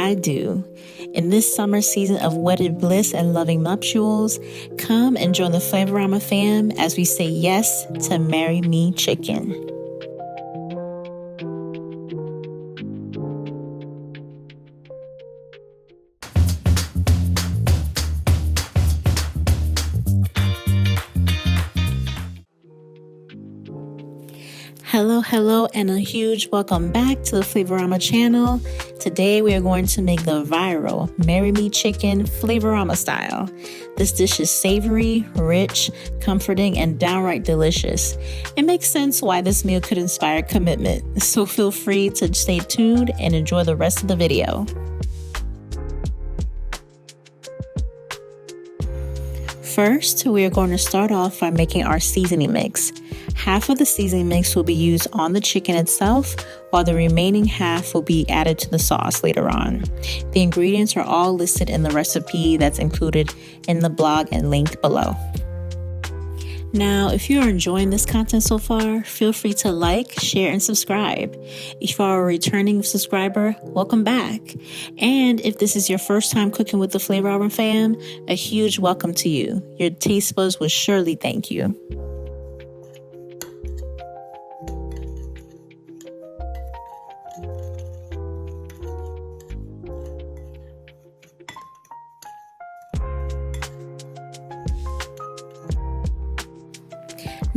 I do. In this summer season of wedded bliss and loving nuptials, come and join the Flavour-O-Rama fam as we say yes to Marry Me Chicken. Hello, and a huge welcome back to the Flavour-O-Rama channel. Today we are going to make the viral Marry Me Chicken Flavour-O-Rama style. This dish is savory, rich, comforting, and downright delicious. It makes sense why this meal could inspire commitment, so feel free to stay tuned and enjoy the rest of the video. First, we are going to start off by making our seasoning mix. Half of the seasoning mix will be used on the chicken itself, while the remaining half will be added to the sauce later on. The ingredients are all listed in the recipe that's included in the blog and linked below. Now, if you are enjoying this content so far, feel free to like, share, and subscribe. If you are a returning subscriber, welcome back. And if this is your first time cooking with the Flavour-O-Rama fam, a huge welcome to you. Your taste buds will surely thank you.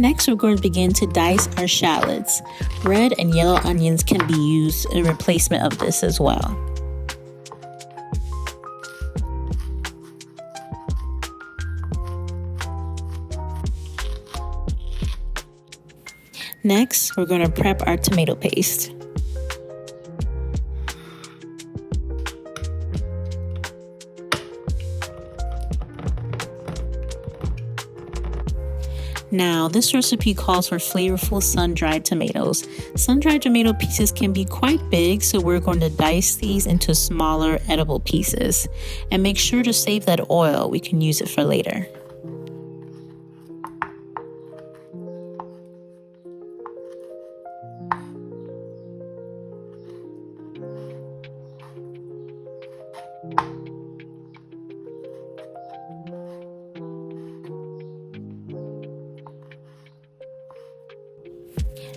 Next, we're going to begin to dice our shallots. Red and yellow onions can be used in replacement of this as well. Next, we're going to prep our tomato paste. Now, this recipe calls for flavorful sun-dried tomatoes. Sun-dried tomato pieces can be quite big, so we're going to dice these into smaller, edible pieces. And make sure to save that oil. We can use it for later.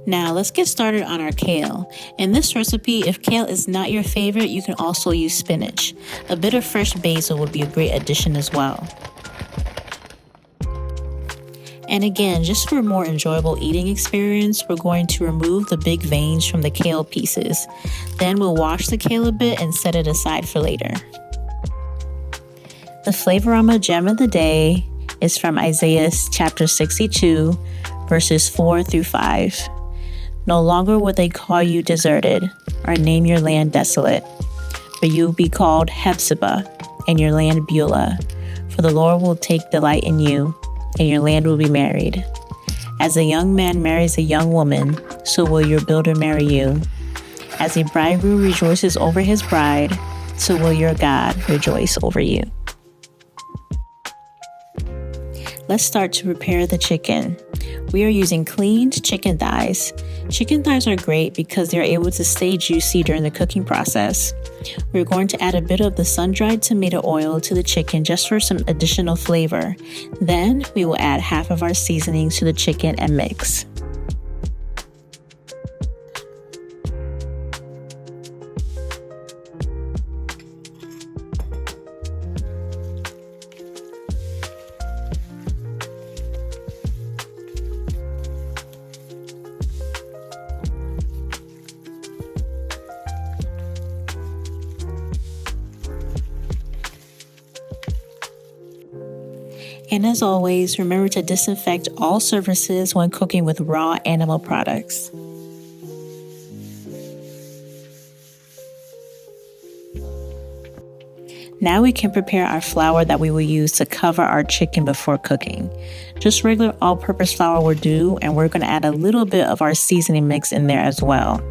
Now let's get started on our kale. In this recipe, if kale is not your favorite, you can also use spinach. A bit of fresh basil would be a great addition as well. And again, just for a more enjoyable eating experience, we're going to remove the big veins from the kale pieces. Then we'll wash the kale a bit and set it aside for later. The Flavour-O-Rama gem of the day is from Isaiah chapter 62, verses 4 through 5. No longer will they call you deserted or name your land desolate, but you will be called Hephzibah and your land Beulah, for the Lord will take delight in you, and your land will be married. As a young man marries a young woman, so will your builder marry you. As a bridegroom rejoices over his bride, so will your God rejoice over you. Let's start to prepare the chicken. We are using cleaned chicken thighs. Chicken thighs are great because they're able to stay juicy during the cooking process. We're going to add a bit of the sun-dried tomato oil to the chicken just for some additional flavor. Then we will add half of our seasonings to the chicken and mix. And as always, remember to disinfect all surfaces when cooking with raw animal products. Now we can prepare our flour that we will use to cover our chicken before cooking. Just regular all-purpose flour will do, and we're going to add a little bit of our seasoning mix in there as well.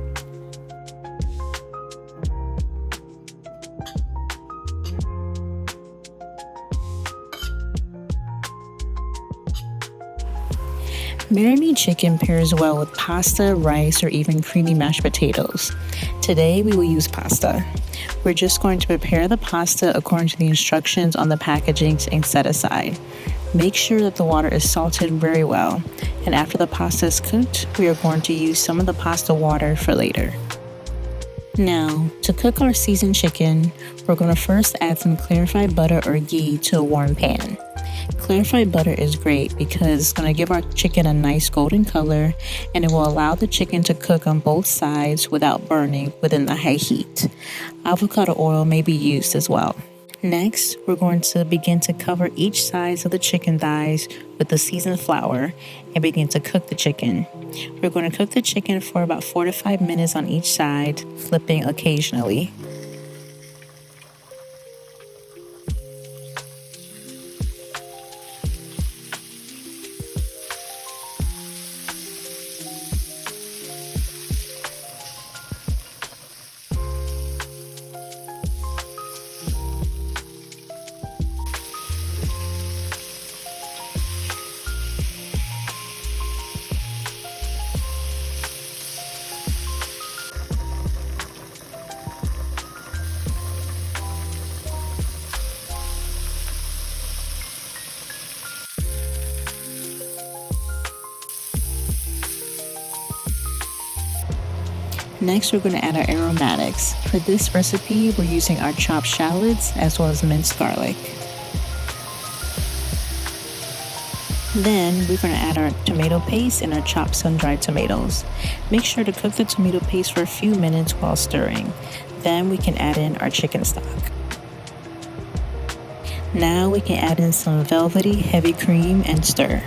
Marry chicken pairs well with pasta, rice, or even creamy mashed potatoes. Today we will use pasta. We're just going to prepare the pasta according to the instructions on the packaging and set aside. Make sure that the water is salted very well, and after the pasta is cooked, we are going to use some of the pasta water for later. Now, to cook our seasoned chicken, we're going to first add some clarified butter or ghee to a warm pan. Clarified butter is great because it's going to give our chicken a nice golden color, and it will allow the chicken to cook on both sides without burning within the high heat. Avocado oil may be used as well. Next, we're going to begin to cover each side of the chicken thighs with the seasoned flour and begin to cook the chicken. We're going to cook the chicken for about 4 to 5 minutes on each side, flipping occasionally. Next, we're going to add our aromatics. For this recipe, we're using our chopped shallots as well as minced garlic. Then, we're going to add our tomato paste and our chopped sun-dried tomatoes. Make sure to cook the tomato paste for a few minutes while stirring. Then, we can add in our chicken stock. Now, we can add in some velvety heavy cream and stir.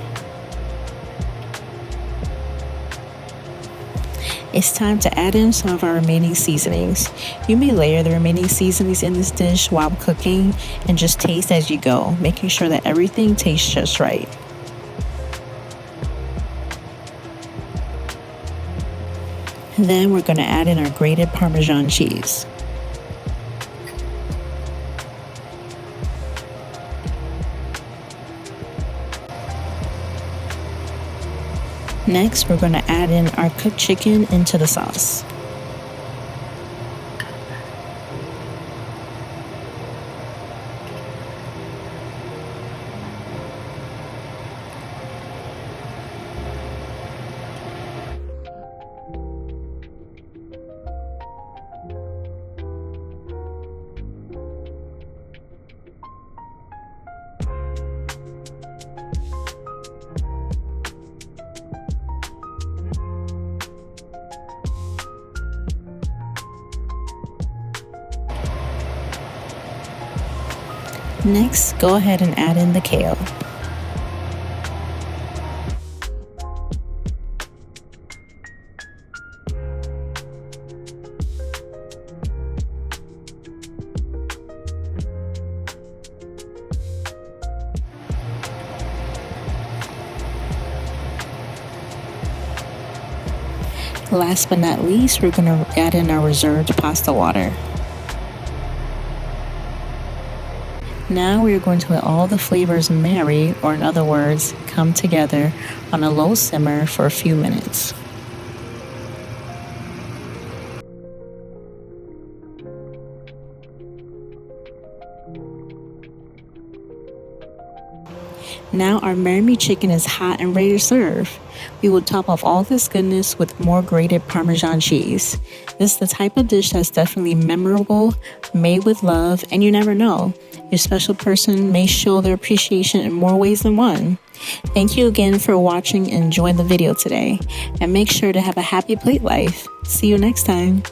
It's time to add in some of our remaining seasonings. You may layer the remaining seasonings in this dish while cooking and just taste as you go, making sure that everything tastes just right. Then we're going to add in our grated Parmesan cheese. Next, we're going to add in our cooked chicken into the sauce. Next, go ahead and add in the kale. Last but not least, we're going to add in our reserved pasta water. Now we are going to let all the flavors marry, or in other words, come together on a low simmer for a few minutes. Now our marry chicken is hot and ready to serve. We will top off all this goodness with more grated Parmesan cheese. This is the type of dish that's definitely memorable, made with love, and you never know, your special person may show their appreciation in more ways than one. Thank you again for watching and enjoying the video today, and make sure to have a happy plate life. See you next time.